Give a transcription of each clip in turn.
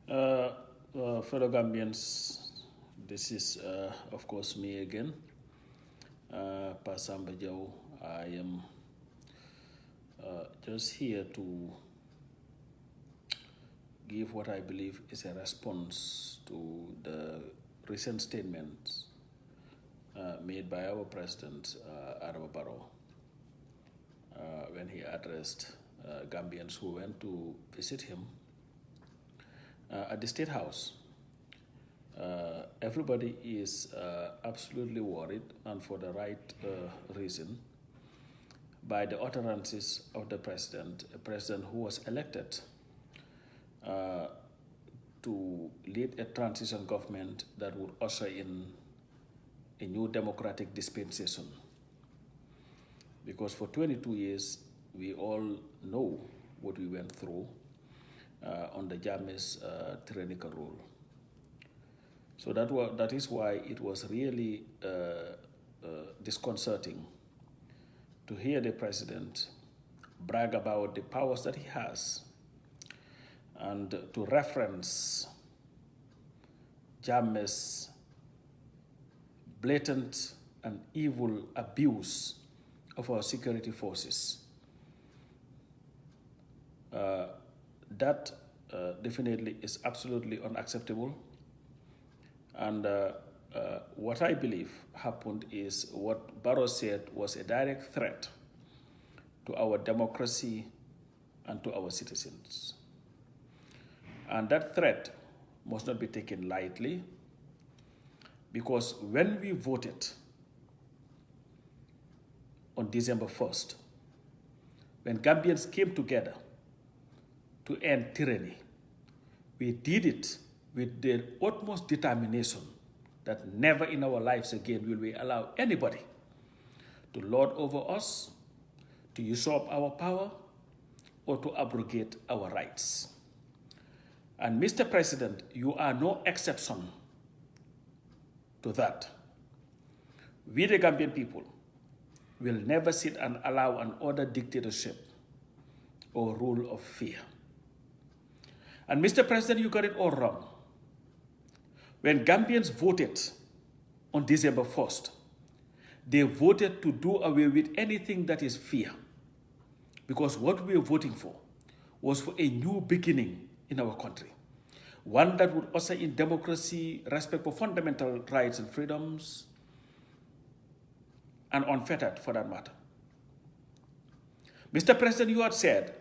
Fellow Gambians, this is, of course, me again, Samba Jow. I am just here to give what I believe is a response to the recent statements made by our President, Adama Barrow, when he addressed Gambians who went to visit him at the State House. Everybody is absolutely worried, and for the right reason, by the utterances of the president, a president who was elected to lead a transition government that would usher in a new democratic dispensation. Because for 22 years, we all know what we went through under Jammeh's tyrannical rule. So that is why it was really disconcerting to hear the president brag about the powers that he has and to reference Jammeh's blatant and evil abuse of our security forces. That definitely is absolutely unacceptable. And what I believe happened is what Barrow said was a direct threat to our democracy and to our citizens. And that threat must not be taken lightly, because when we voted on December 1st, when Gambians came together to end tyranny, we did it with the utmost determination that never in our lives again will we allow anybody to lord over us, to usurp our power, or to abrogate our rights. And Mr. President, you are no exception to that. We, the Gambian people, will never sit and allow an other dictatorship or rule of fear. And Mr. President, you got it all wrong. When Gambians voted on December 1st, they voted to do away with anything that is fear. Because what we were voting for was for a new beginning in our country. One that would usher in democracy, respect for fundamental rights and freedoms, and unfettered for that matter. Mr. President, you had said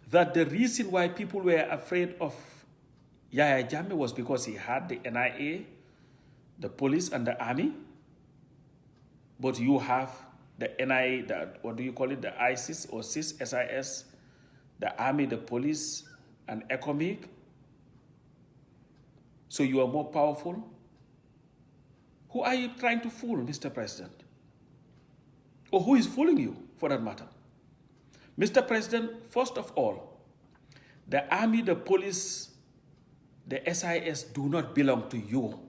that the reason why people were afraid of Yahya Jammeh was because he had the NIA, the police, and the army. But you have the NIA, what do you call it, the ISIS or SIS, the army, the police, and ECOMIG. So you are more powerful. Who are you trying to fool, Mr. President? Or who is fooling you, for that matter? Mr. President, first of all, the army, the police, the SIS do not belong to you.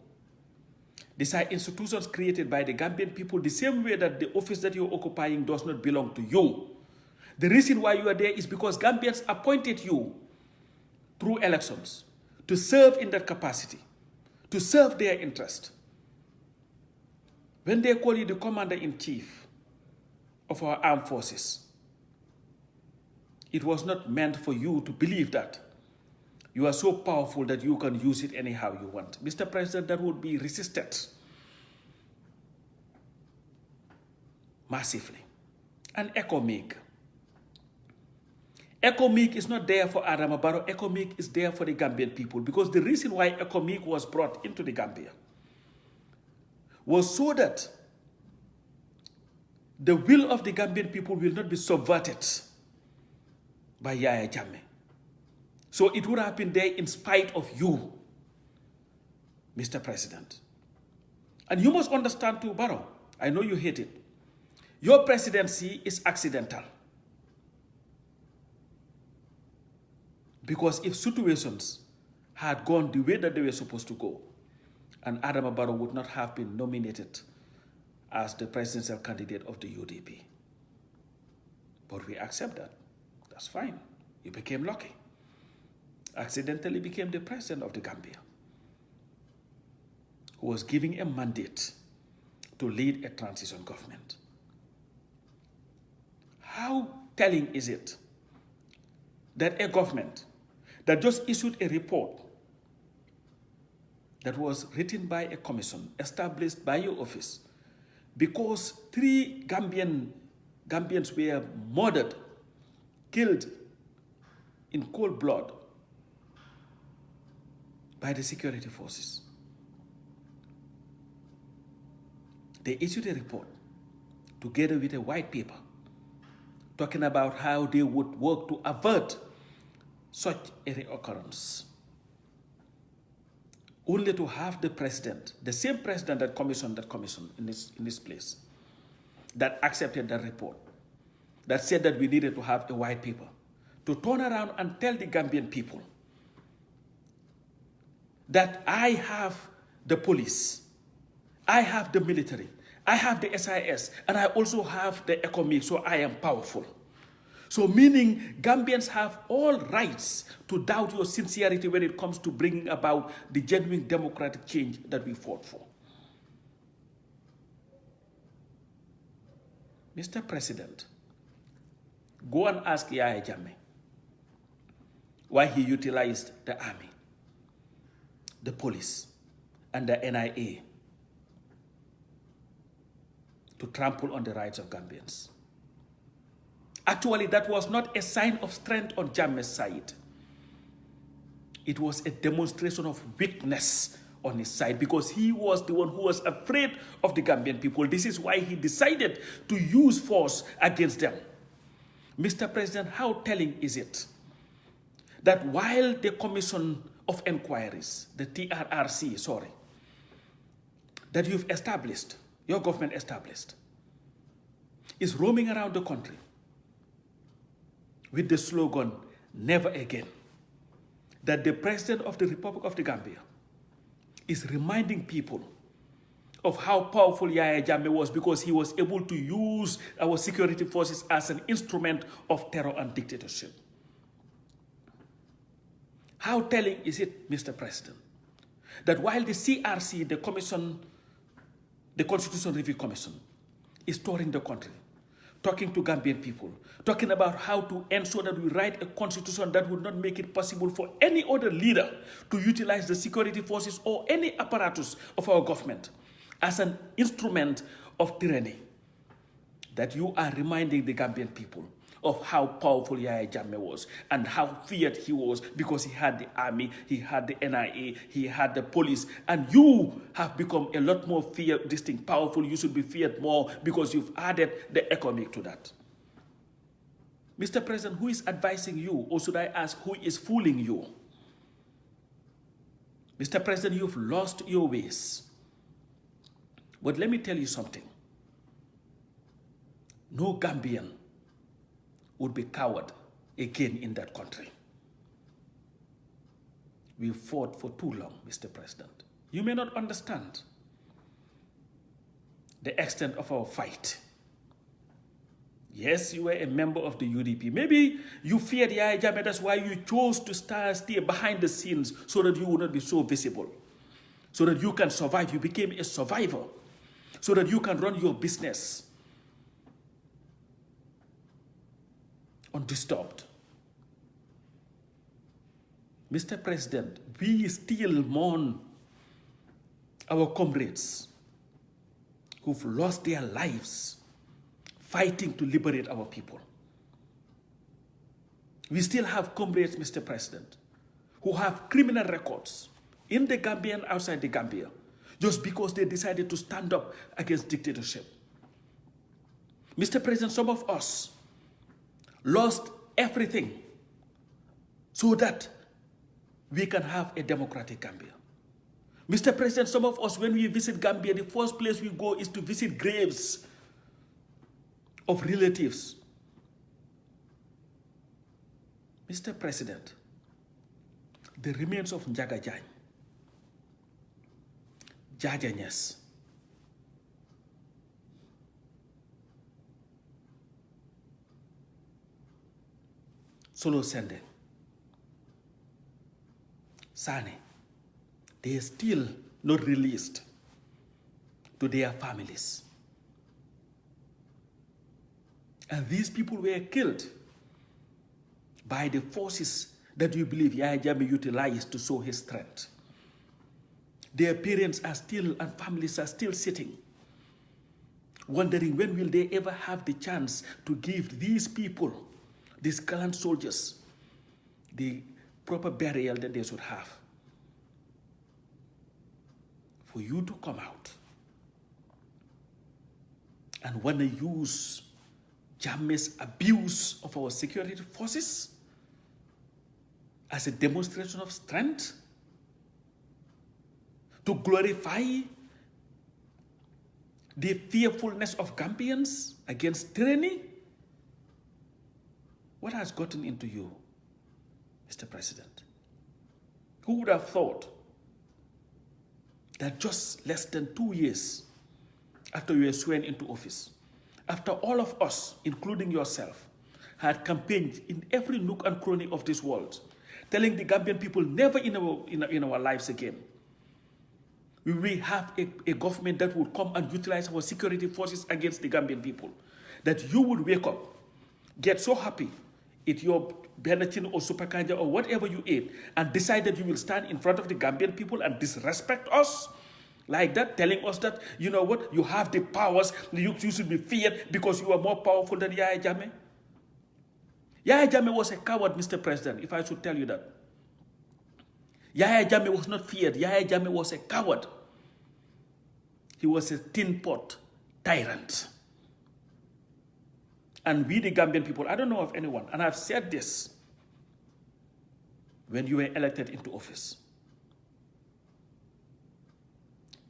These are institutions created by the Gambian people the same way that the office that you're occupying does not belong to you. The reason why you are there is because Gambians appointed you through elections to serve in that capacity, to serve their interest. When they call you the commander-in-chief of our armed forces, it was not meant for you to believe that you are so powerful that you can use it anyhow you want. Mr. President, that would be resisted massively. And ECOMIG. ECOMIG is not there for Adama Barrow. ECOMIG is there for the Gambian people, because the reason why ECOMIG was brought into the Gambia was so that the will of the Gambian people will not be subverted by Yahya Jammeh. So it would have been there in spite of you, Mr. President. And you must understand too, Barrow, I know you hate it. Your presidency is accidental. Because if situations had gone the way that they were supposed to go, and Adama Barrow would not have been nominated as the presidential candidate of the UDP. But we accept that. That's fine. You became lucky. accidentally became the president of the Gambia, who was giving a mandate to lead a transition government. How telling is it that a government that just issued a report that was written by a commission established by your office because 3 Gambians were murdered, killed in cold blood by the security forces. They issued a report together with a white paper talking about how they would work to avert such a reoccurrence. Only to have the president, the same president that commissioned in this place, that accepted the report, that said that we needed to have a white paper, to turn around and tell the Gambian people that I have the police, I have the military, I have the SIS, and I also have the economic, so I am powerful. So meaning Gambians have all rights to doubt your sincerity when it comes to bringing about the genuine democratic change that we fought for. Mr. President, go and ask Yahya Jammeh why he utilized the army, the police, and the NIA to trample on the rights of Gambians. Actually, that was not a sign of strength on Jammeh's side. It was a demonstration of weakness on his side because he was the one who was afraid of the Gambian people. This is why he decided to use force against them. Mr. President, how telling is it that while the Commission of Inquiries, the TRRC, that you've established, your government established, is roaming around the country with the slogan, never again, that the President of the Republic of the Gambia is reminding people of how powerful Yahya Jammeh was because he was able to use our security forces as an instrument of terror and dictatorship. How telling is it, Mr. President, that while the CRC, the Constitution Review Commission, is touring the country, talking to Gambian people, talking about how to ensure that we write a constitution that would not make it possible for any other leader to utilize the security forces or any apparatus of our government as an instrument of tyranny, that you are reminding the Gambian people of how powerful Yahya Jammeh was and how feared he was because he had the army, he had the NIA, he had the police, and you have become a lot more powerful. You should be feared more because you've added the economic to that. Mr. President, who is advising you, or should I ask, who is fooling you? Mr. President, you've lost your ways. But let me tell you something. No Gambian would be coward again in that country. We fought for too long, Mr. President. You may not understand the extent of our fight. Yes, you were a member of the UDP. Maybe you feared Yahya Jammeh, that's why you chose to stay behind the scenes so that you would not be so visible, so that you can survive. You became a survivor, so that you can run your business undisturbed. Mr. President, we still mourn our comrades who've lost their lives fighting to liberate our people. We still have comrades, Mr. President, who have criminal records in the Gambia and outside the Gambia just because they decided to stand up against dictatorship. Mr. President, some of us lost everything so that we can have a democratic Gambia. Mr. President, some of us, when we visit Gambia, the first place we go is to visit graves of relatives. Mr. President, the remains of Njaga Jany, Jaja Nyes, Solo Sende, Sane, they are still not released to their families. And these people were killed by the forces that you believe Yahya Jammeh utilized to show his strength. Their parents are still, and families are still sitting, wondering when will they ever have the chance to give these people, these gallant soldiers, the proper burial that they should have. For you to come out and want to use Jammeh's abuse of our security forces as a demonstration of strength, to glorify the fearfulness of Gambians against tyranny. What has gotten into you, Mr. President? Who would have thought that just less than 2 years after you were sworn into office, after all of us, including yourself, had campaigned in every nook and cranny of this world, telling the Gambian people never in our lives again will we have a government that would come and utilize our security forces against the Gambian people, that you would wake up, get so happy, eat your Benatin or Supakanja or whatever you ate, and decide that you will stand in front of the Gambian people and disrespect us like that, telling us that, you know what, you have the powers, you should be feared because you are more powerful than Yahya Jammeh. Yahya Jammeh was a coward, Mr. President, if I should tell you that. Yahya Jammeh was not feared. Yahya Jammeh was a coward. He was a tin pot tyrant. And we, the Gambian people, I don't know of anyone, and I've said this when you were elected into office,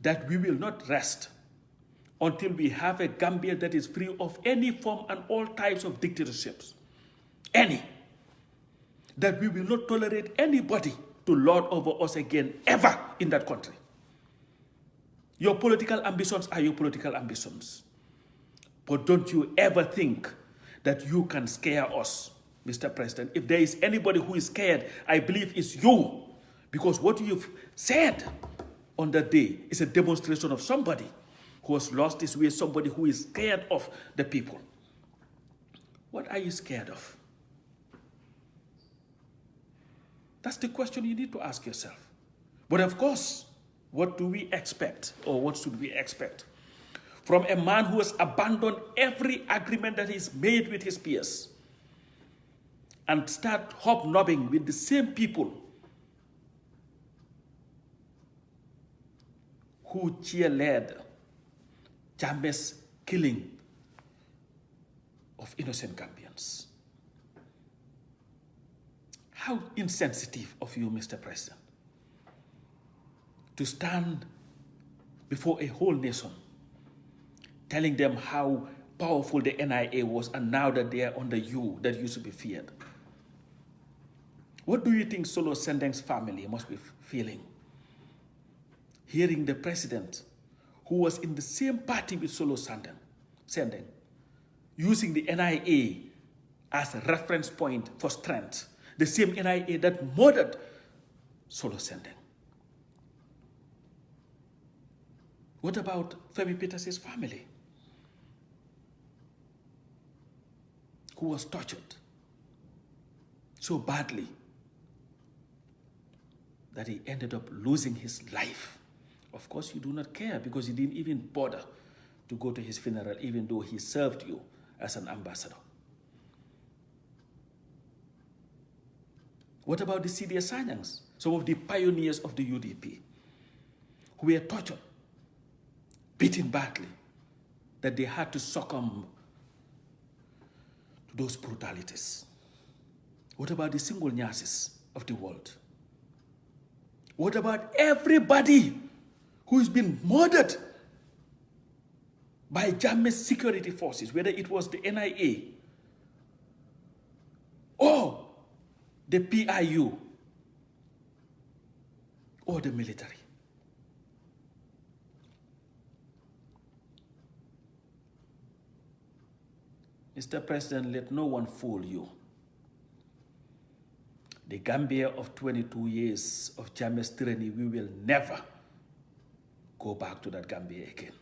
that we will not rest until we have a Gambia that is free of any form and all types of dictatorships. Any. That we will not tolerate anybody to lord over us again, ever in that country. Your political ambitions are your political ambitions. But don't you ever think that you can scare us, Mr. President. If there is anybody who is scared, I believe it's you. Because what you've said on that day is a demonstration of somebody who has lost his way, somebody who is scared of the people. What are you scared of? That's the question you need to ask yourself. But of course, what do we expect, or what should we expect from a man who has abandoned every agreement that he's made with his peers and start hobnobbing with the same people who cheerlead Jammeh's killing of innocent Gambians? How insensitive of you, Mr. President, to stand before a whole nation, telling them how powerful the NIA was, and now that they are under you, that you should be feared. What do you think Solo Sendeng's family must be feeling? Hearing the president, who was in the same party with Solo Sendeng, using the NIA as a reference point for strength, the same NIA that murdered Solo Sendeng. What about Femi Peters' family, who was tortured so badly that he ended up losing his life? Of course, you do not care because you didn't even bother to go to his funeral, even though he served you as an ambassador. What about the CDA Sanyangs, some of the pioneers of the UDP, who were tortured, beaten badly, that they had to succumb to those brutalities? What about the single Nyasis of the world? What about everybody who has been murdered by Jammeh's security forces, whether it was the NIA or the PIU or the military? Mr. President, let no one fool you. The Gambia of 22 years of Jammeh's tyranny, we will never go back to that Gambia again,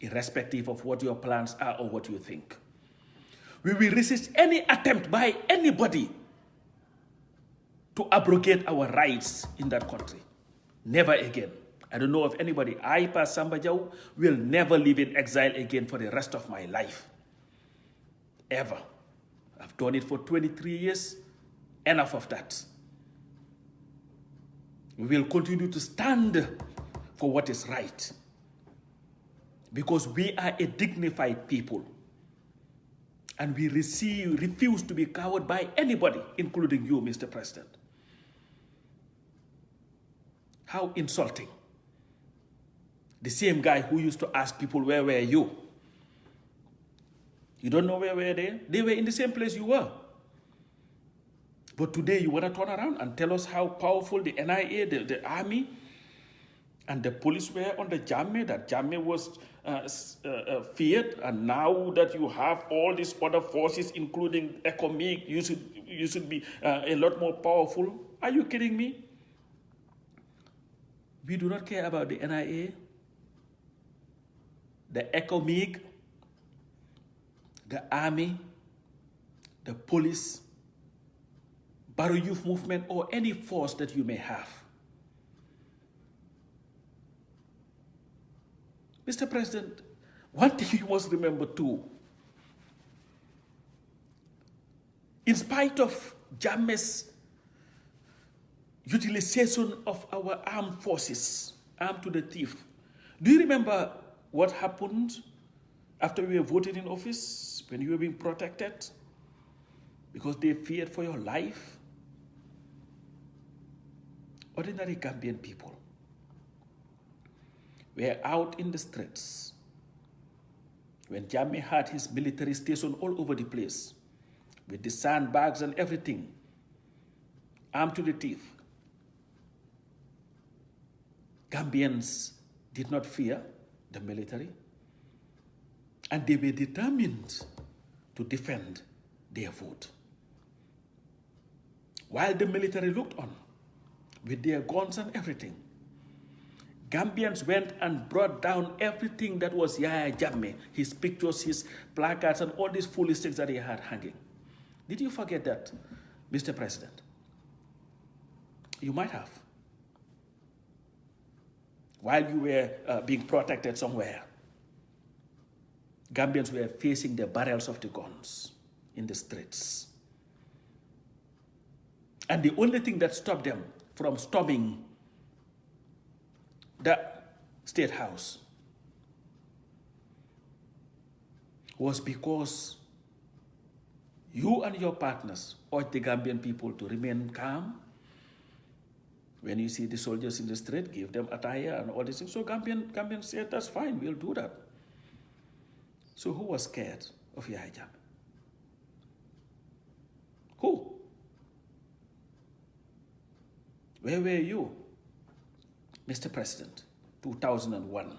irrespective of what your plans are or what you think. We will resist any attempt by anybody to abrogate our rights in that country. Never again. I don't know of anybody. I, Pas Samba Jow, will never live in exile again for the rest of my life. Ever. I've done it for 23 years. Enough of that. We will continue to stand for what is right. Because we are a dignified people. And we refuse to be cowed by anybody, including you, Mr. President. How insulting. The same guy who used to ask people, where were you? You don't know where were they? They were in the same place you were. But today you want to turn around and tell us how powerful the NIA, the army, and the police were under Jammeh, that Jammeh was feared, and now that you have all these other forces, including ECOMIG, you should be a lot more powerful. Are you kidding me? We do not care about the NIA, the ECOMIG, the army, the police, Barrow Youth Movement, or any force that you may have. Mr. President, one thing you must remember too, in spite of Jammeh's utilization of our armed forces, armed to the teeth, do you remember what happened after we were voted in office, when you were being protected? Because they feared for your life. Ordinary Gambian people were out in the streets when Jammeh had his military station all over the place, with the sandbags and everything, armed to the teeth. Gambians did not fear the military, and they were determined to defend their vote. While the military looked on with their guns and everything, Gambians went and brought down everything that was Yahya Jammeh, his pictures, his placards, and all these foolish things that he had hanging. Did you forget that, Mr. President? You might have. While you were being protected somewhere, Gambians were facing the barrels of the guns in the streets. And the only thing that stopped them from storming the State House was because you and your partners urged the Gambian people to remain calm. When you see the soldiers in the street, give them attire and all these things. So Gambians said, that's fine, we'll do that. So who was scared of Yahya Jammeh? Who? Where were you, Mr. President, 2001,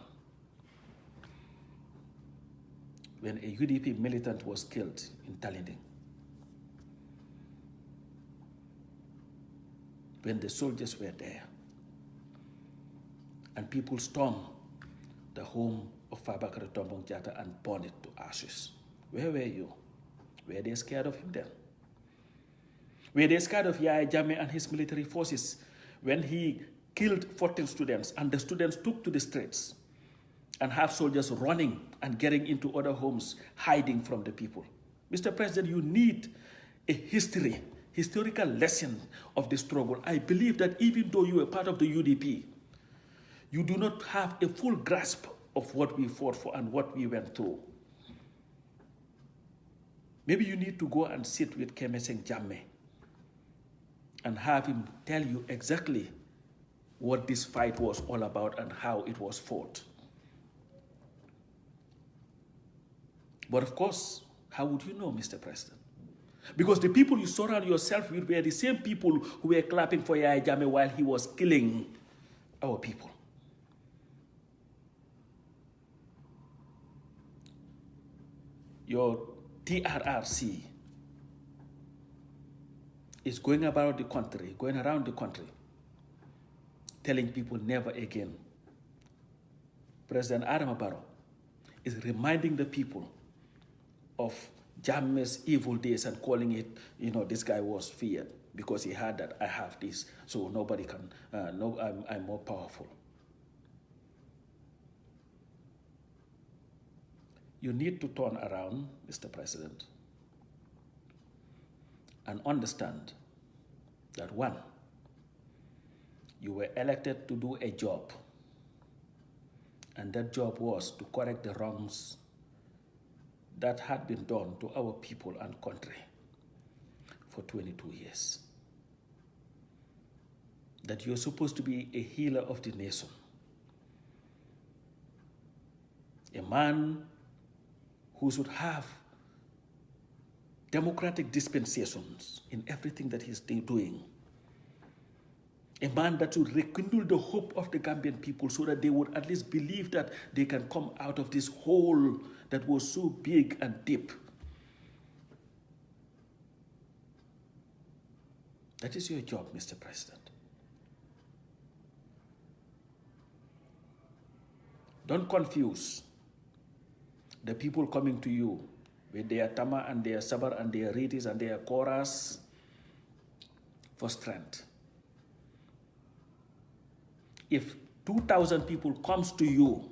when a UDP militant was killed in Talinding? When the soldiers were there and people stormed the home of Fabakary Tombong Jatta and burned it to ashes. Where were you? Were they scared of him then? Were they scared of Yahya Jammeh and his military forces when he killed 14 students and the students took to the streets and have soldiers running and getting into other homes, hiding from the people? Mr. President, you need a historical lesson of the struggle. I believe that even though you were part of the UDP, you do not have a full grasp of what we fought for and what we went through. Maybe you need to go and sit with Kemeseng Jammeh and have him tell you exactly what this fight was all about and how it was fought. But of course, how would you know, Mr. President? Because the people you surround yourself with were the same people who were clapping for Yahya Jammeh while he was killing our people. Your TRRC is going around the country, telling people never again. President Adama Barrow is reminding the people of Jammeh's evil days and calling it, this guy was feared because he had that, I have this, so nobody can, I'm more powerful. You need to turn around, Mr. President, and understand that one, you were elected to do a job, and that job was to correct the wrongs that had been done to our people and country for 22 years. That you're supposed to be a healer of the nation, a man who should have democratic dispensations in everything that he's doing. A man that should rekindle the hope of the Gambian people so that they would at least believe that they can come out of this hole that was so big and deep. That is your job, Mr. President. Don't confuse the people coming to you with their tama and their sabar and their ritis and their chorus for strength. If 2,000 people comes to you,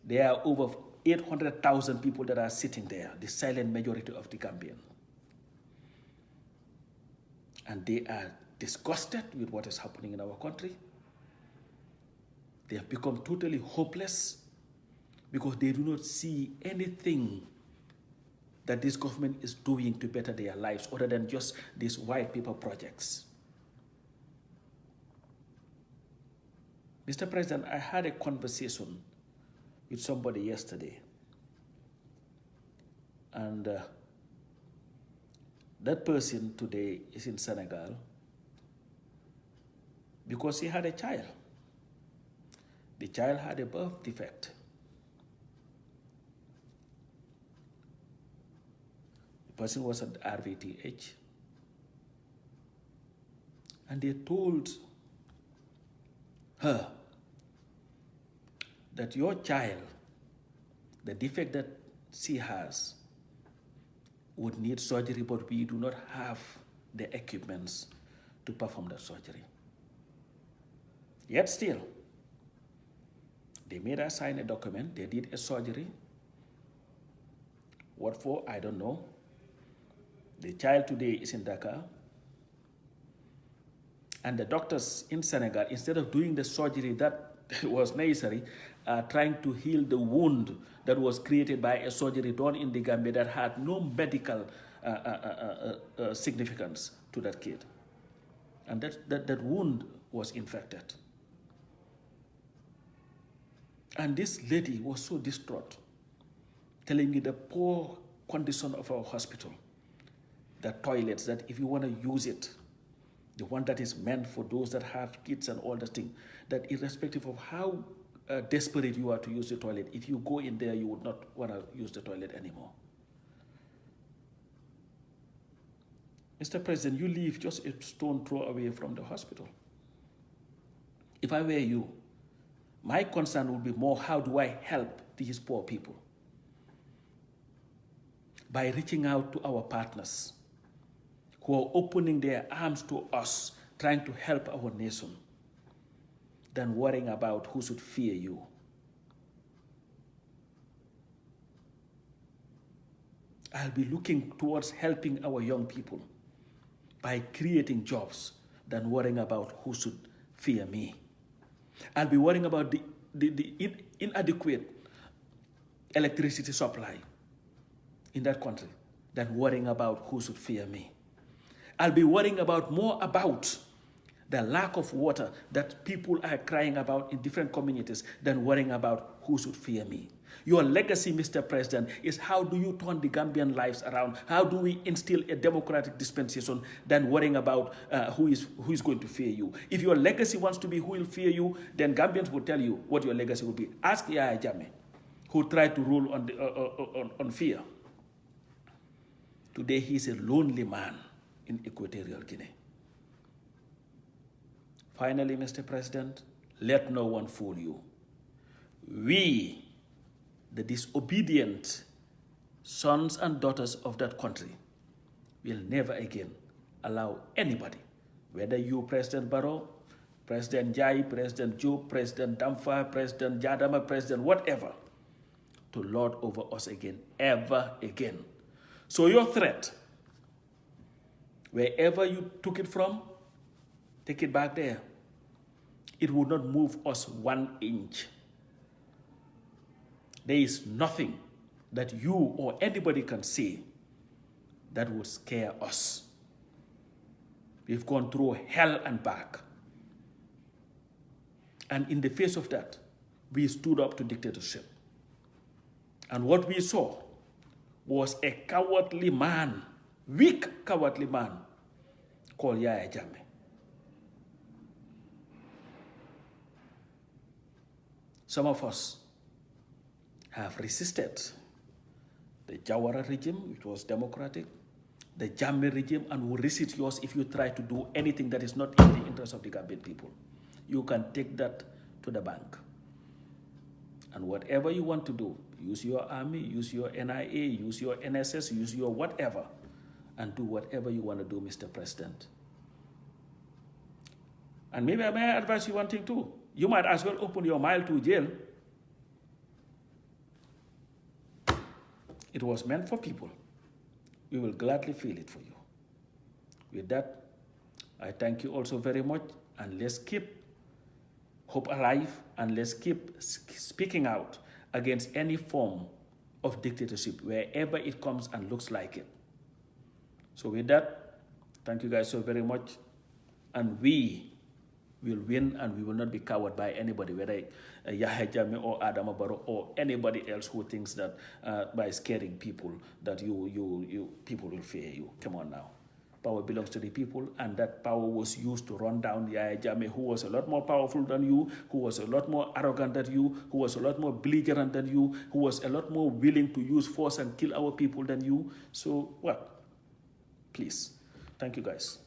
there are over 800,000 people that are sitting there, the silent majority of the Gambian. And they are disgusted with what is happening in our country. They have become totally hopeless because they do not see anything that this government is doing to better their lives other than just these white paper projects. Mr. President, I had a conversation with somebody yesterday, and that person today is in Senegal because he had a child. The child had a birth defect. The person was at RVTH, and they told her that your child, the defect that she has, would need surgery, but we do not have the equipments to perform that surgery. Yet still, they made her sign a document, they did a surgery. What for, I don't know. The child today is in Dakar. And the doctors in Senegal, instead of doing the surgery that was necessary, are trying to heal the wound that was created by a surgery done in the Gambia that had no medical significance to that kid. And that wound was infected. And this lady was so distraught, telling me the poor condition of our hospital, the toilets, that if you want to use it, the one that is meant for those that have kids and all that thing, that irrespective of how desperate you are to use the toilet, if you go in there, you would not want to use the toilet anymore. Mr. President, you live just a stone throw away from the hospital. If I were you, my concern would be more, how do I help these poor people? By reaching out to our partners who are opening their arms to us, trying to help our nation, than worrying about who should fear you. I'll be looking towards helping our young people by creating jobs than worrying about who should fear me. I'll be worrying about the inadequate electricity supply in that country than worrying about who should fear me. I'll be worrying more about the lack of water that people are crying about in different communities than worrying about who should fear me. Your legacy, Mr. President, is how do you turn the Gambian lives around? How do we instill a democratic dispensation than worrying about who is going to fear you? If your legacy wants to be who will fear you, then Gambians will tell you what your legacy will be. Ask Yahya Jammeh, who tried to rule on fear. Today he is a lonely man in Equatorial Guinea. Finally, Mr. President, let no one fool you. We, the disobedient sons and daughters of that country, will never again allow anybody, whether you, President Barrow, President Jammeh, President Jow, President Damfa, President Adama, President whatever, to lord over us again, ever again. So your threat, wherever you took it from, take it back there. It would not move us 1 inch. There is nothing that you or anybody can say that would scare us. We've gone through hell and back. And in the face of that, we stood up to dictatorship. And what we saw was a cowardly man, weak cowardly man, called Yahya Jammeh. Some of us have resisted the Jawara regime, which was democratic, the Jammeh regime, and will resist yours if you try to do anything that is not in the interest of the Gambian people. You can take that to the bank. And whatever you want to do, use your army, use your NIA, use your NSS, use your whatever, and do whatever you want to do, Mr. President. And maybe I may advise you one thing too. You might as well open your mile to jail. It was meant for people. We will gladly feel it for you. With that, I thank you also very much, and let's keep hope alive, and let's keep speaking out against any form of dictatorship, wherever it comes and looks like it. So with that, thank you guys so very much, and we will win, and we will not be cowered by anybody, whether Yahya Jammeh or Adama Barrow or anybody else who thinks that by scaring people that people will fear you. Come on now. Power belongs to the people, and that power was used to run down Yahya Jammeh, who was a lot more powerful than you, who was a lot more arrogant than you, who was a lot more belligerent than you, who was a lot more willing to use force and kill our people than you. So what? Please. Thank you guys.